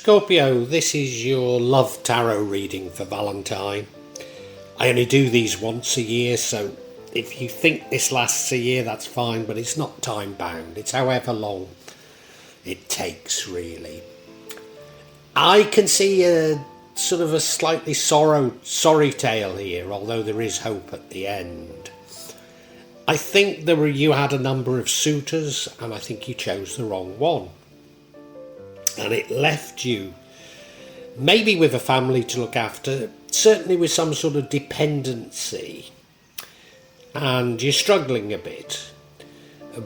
Scorpio, this is your love tarot reading for Valentine. I only do these once a year, so if you think this lasts a year, that's fine, but it's not time bound. It's however long it takes, really. I can see a sort of a slightly sorry tale here, although there is hope at the end. I think you had a number of suitors, and I think you chose the wrong one. And it left you maybe with a family to look after, certainly with some sort of dependency, and you're struggling a bit.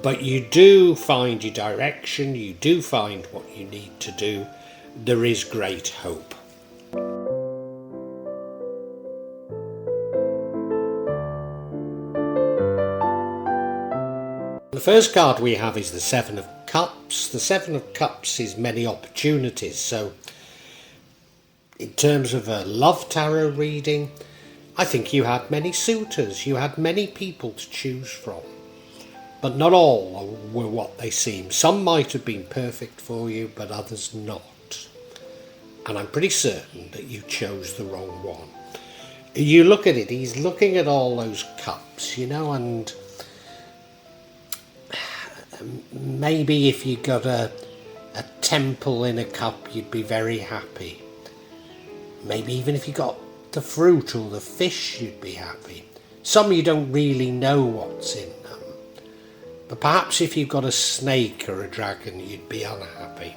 But you do find your direction, you do find what you need to do. There is great hope. The first card we have is the Seven of Cups. The Seven of Cups is many opportunities. So in terms of a love tarot reading, I think you had many suitors. You had many people to choose from. But not all were what they seem. Some might have been perfect for you, but others not. And I'm pretty certain that you chose the wrong one. You look at it, he's looking at all those cups, and maybe if you got a temple in a cup, you'd be very happy. Maybe even if you got the fruit or the fish, you'd be happy. Some you don't really know what's in them. But perhaps if you've got a snake or a dragon, you'd be unhappy.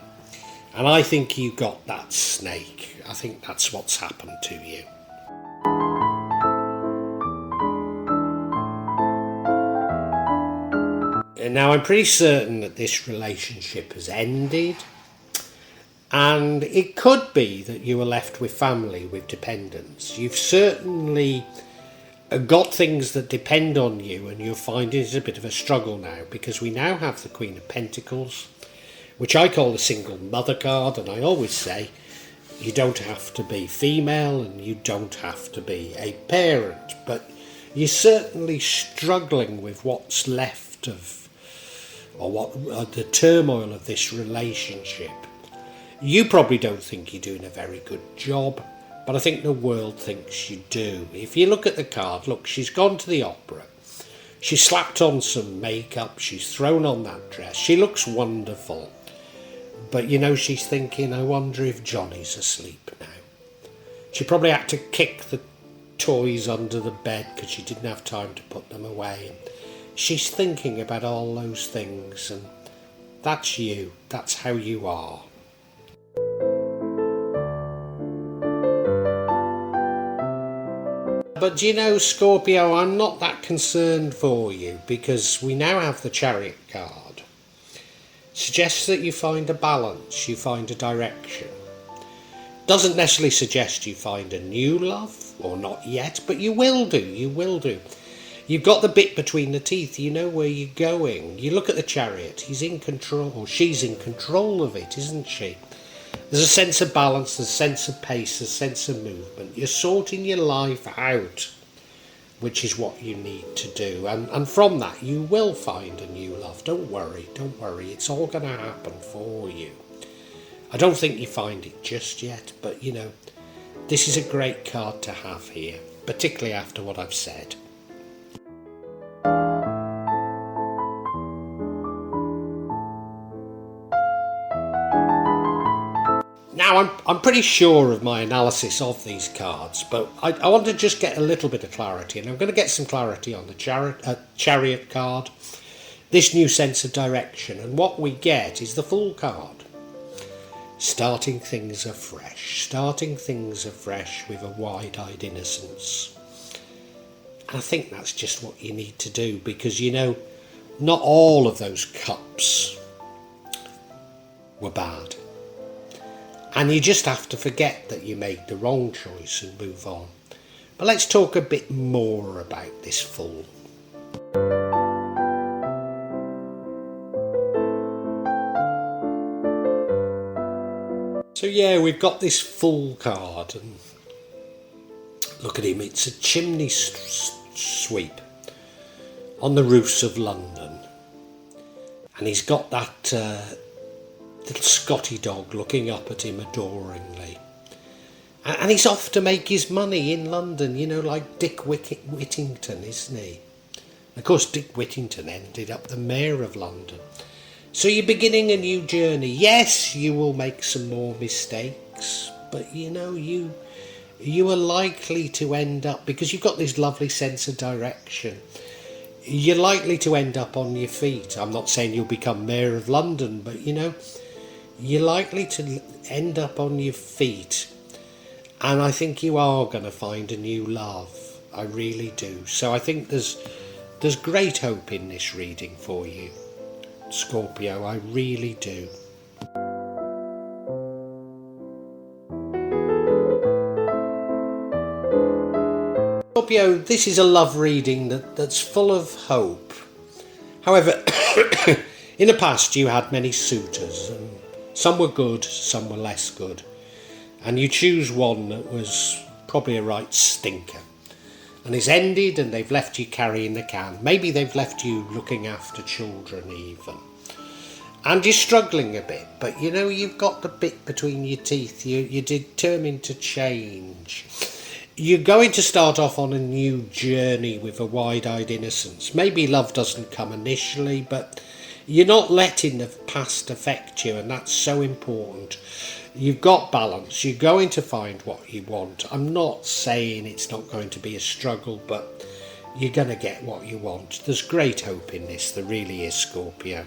And I think you got that snake. I think that's what's happened to you. And now I'm pretty certain that this relationship has ended. And it could be that you were left with family, with dependents. You've certainly got things that depend on you, and you'll find it is a bit of a struggle now, because we now have the Queen of Pentacles, which I call the single mother card. And I always say you don't have to be female and you don't have to be a parent, but you're certainly struggling with what's left of, or the turmoil of this relationship. You probably don't think you're doing a very good job, but I think the world thinks you do. If you look at the card, look, she's gone to the opera. She slapped on some makeup. She's thrown on that dress. She looks wonderful. But, she's thinking, I wonder if Johnny's asleep now. She probably had to kick the toys under the bed because she didn't have time to put them away. She's thinking about all those things, and that's you. That's how you are. But Scorpio, I'm not that concerned for you, because we now have the Chariot card. Suggests that you find a balance, you find a direction. Doesn't necessarily suggest you find a new love, or not yet, but you will do. You've got the bit between the teeth, you know where you're going. You look at the Chariot, he's in control, or she's in control of it, isn't she? There's a sense of balance, there's a sense of pace, a sense of movement. You're sorting your life out, which is what you need to do. And from that, you will find a new love. Don't worry. It's all going to happen for you. I don't think you find it just yet, but, this is a great card to have here, particularly after what I've said. Now, I'm pretty sure of my analysis of these cards, but I want to just get a little bit of clarity, and I'm going to get some clarity on the Chariot card, this new sense of direction, and what we get is the Fool card. Starting things afresh with a wide-eyed innocence. And I think that's just what you need to do, because, not all of those cups were bad. And you just have to forget that you made the wrong choice and move on. But let's talk a bit more about this Fool. So yeah, we've got this Fool card, and look at him, it's a chimney sweep on the roofs of London. And he's got that the little Scotty dog looking up at him adoringly. And he's off to make his money in London, you know, like Dick Whittington, isn't he? Of course, Dick Whittington ended up the mayor of London. So you're beginning a new journey. Yes, you will make some more mistakes, but you know, you are likely to end up, because you've got this lovely sense of direction, you're likely to end up on your feet. I'm not saying you'll become mayor of London, but you know, you're likely to end up on your feet. And I think you are going to find a new love. I really do. So I think there's great hope in this reading for you, Scorpio. I really do. Scorpio, this is a love reading that's full of hope. However, in the past you had many suitors, and some were good, some were less good. And you choose one that was probably a right stinker. And it's ended and they've left you carrying the can. Maybe they've left you looking after children even. And you're struggling a bit, but you know, you've got the bit between your teeth. You're determined to change. You're going to start off on a new journey with a wide-eyed innocence. Maybe love doesn't come initially, but you're not letting the past affect you, and that's so important. You've got balance. You're going to find what you want. I'm not saying it's not going to be a struggle, but you're going to get what you want. There's great hope in this. There really is, Scorpio.